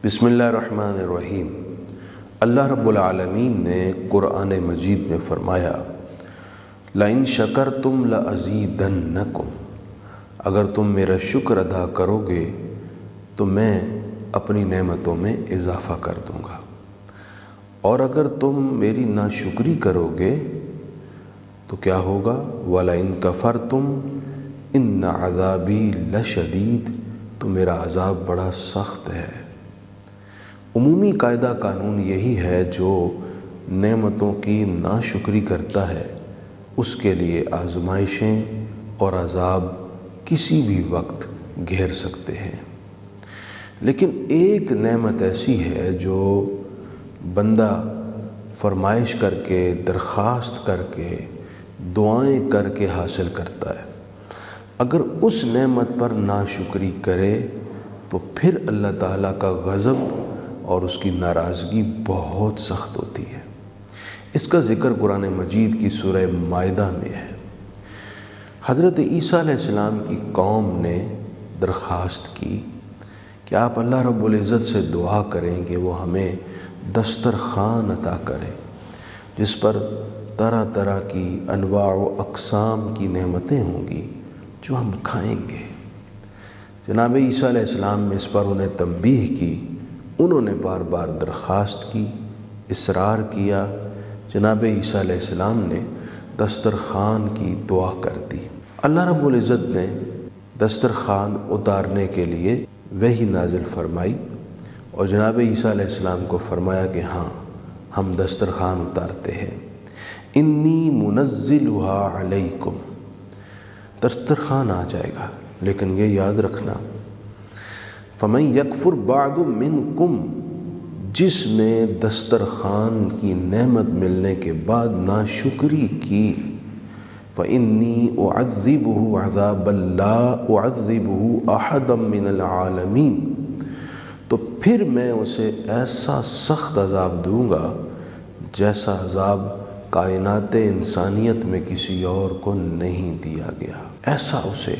بسم اللہ الرحمن الرحیم۔ اللہ رب العالمین نے قرآن مجید میں فرمایا لَإِن شَكَرْتُمْ لَأَزِيدَنَّكُمْ، اگر تم میرا شکر ادا کرو گے تو میں اپنی نعمتوں میں اضافہ کر دوں گا، اور اگر تم میری ناشکری کرو گے تو کیا ہوگا؟ وَلَئِن كَفَرْتُمْ إِنَّ عَذَابِي لَشَدِيدٌ، تو میرا عذاب بڑا سخت ہے۔ عمومی قاعدہ قانون یہی ہے، جو نعمتوں کی ناشکری کرتا ہے اس کے لیے آزمائشیں اور عذاب کسی بھی وقت گھیر سکتے ہیں۔ لیکن ایک نعمت ایسی ہے جو بندہ فرمائش کر کے، درخواست کر کے، دعائیں کر کے حاصل کرتا ہے۔ اگر اس نعمت پر ناشکری کرے تو پھر اللہ تعالیٰ کا غضب اور اس کی ناراضگی بہت سخت ہوتی ہے۔ اس کا ذکر قرآن مجید کی سورہ مائدہ میں ہے۔ حضرت عیسیٰ علیہ السلام کی قوم نے درخواست کی کہ آپ اللہ رب العزت سے دعا کریں کہ وہ ہمیں دسترخوان عطا کرے جس پر طرح طرح کی انواع و اقسام کی نعمتیں ہوں گی جو ہم کھائیں گے۔ جناب عیسیٰ علیہ السلام نے اس پر انہیں تنبیہ کی، انہوں نے بار بار درخواست کی، اصرار کیا۔ جناب عیسیٰ علیہ السلام نے دسترخوان کی دعا کر دی۔ اللہ رب العزت نے دسترخوان اتارنے کے لیے وحی نازل فرمائی اور جناب عیسیٰ علیہ السلام کو فرمایا کہ ہاں، ہم دسترخوان اتارتے ہیں۔ انی منزلها علیکم، دسترخوان آ جائے گا، لیکن یہ یاد رکھنا فَمَن يَكْفُرْ بَعْدُ مِنْكُمْ، جس نے دسترخوان کی نعمت ملنے کے بعد ناشکری کی، فَإِنِّي أُعَذِّبُهُ عَذَابًا لَا أُعَذِّبُهُ أَحَدًا مِنَ الْعَالَمِينَ، تو پھر میں اسے ایسا سخت عذاب دوں گا جیسا عذاب کائنات انسانیت میں کسی اور کو نہیں دیا گیا۔ ایسا اسے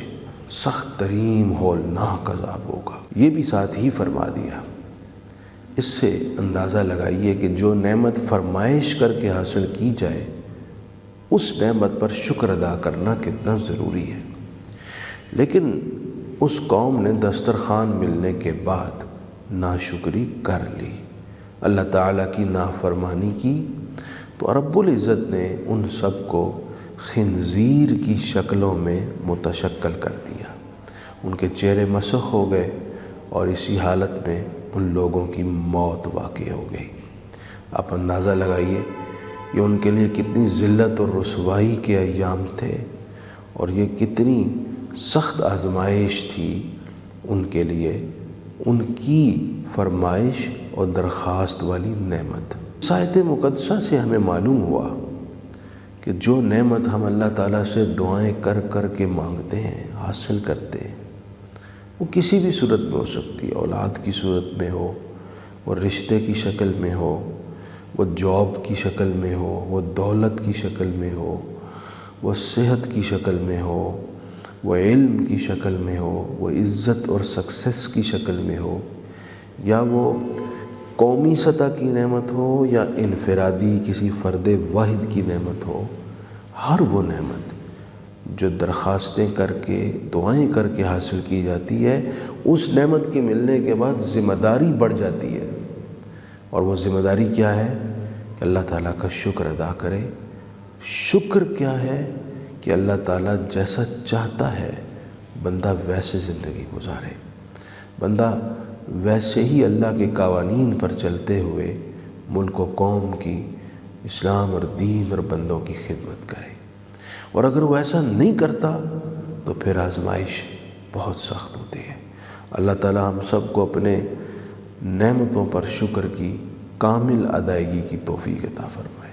سخت ترین ہولناک عذاب ہوگا۔ یہ بھی ساتھ ہی فرما دیا۔ اس سے اندازہ لگائیے کہ جو نعمت فرمائش کر کے حاصل کی جائے اس نعمت پر شکر ادا کرنا کتنا ضروری ہے۔ لیکن اس قوم نے دسترخوان ملنے کے بعد ناشکری کر لی، اللہ تعالیٰ کی نافرمانی کی، تو رب العزت نے ان سب کو خنزیر کی شکلوں میں متشکل کر دیا۔ ان کے چہرے مسخ ہو گئے اور اسی حالت میں ان لوگوں کی موت واقع ہو گئی۔ آپ اندازہ لگائیے یہ ان کے لیے کتنی ذلت اور رسوائی کے ایام تھے، اور یہ کتنی سخت آزمائش تھی ان کے لیے، ان کی فرمائش اور درخواست والی نعمت۔ اس آیت مقدسہ سے ہمیں معلوم ہوا کہ جو نعمت ہم اللہ تعالیٰ سے دعائیں کر کر کے مانگتے ہیں، حاصل کرتے ہیں، وہ کسی بھی صورت میں ہو سکتی ہے۔ اولاد کی صورت میں ہو، وہ رشتے کی شکل میں ہو، وہ جاب کی شکل میں ہو، وہ دولت کی شکل میں ہو، وہ صحت کی شکل میں ہو، وہ علم کی شکل میں ہو، وہ عزت اور سکسیس کی شکل میں ہو، یا وہ قومی سطح کی نعمت ہو یا انفرادی کسی فرد واحد کی نعمت ہو۔ ہر وہ نعمت جو درخواستیں کر کے، دعائیں کر کے حاصل کی جاتی ہے، اس نعمت کے ملنے کے بعد ذمہ داری بڑھ جاتی ہے، اور وہ ذمہ داری کیا ہے کہ اللہ تعالیٰ کا شکر ادا کرے۔ شکر کیا ہے کہ اللہ تعالیٰ جیسا چاہتا ہے بندہ ویسے زندگی گزارے، بندہ ویسے ہی اللہ کے قوانین پر چلتے ہوئے ملک و قوم کی، اسلام اور دین اور بندوں کی خدمت کرے۔ اور اگر وہ ایسا نہیں کرتا تو پھر آزمائش بہت سخت ہوتی ہے۔ اللہ تعالیٰ ہم سب کو اپنے نعمتوں پر شکر کی کامل ادائیگی کی توفیق عطا فرمائے۔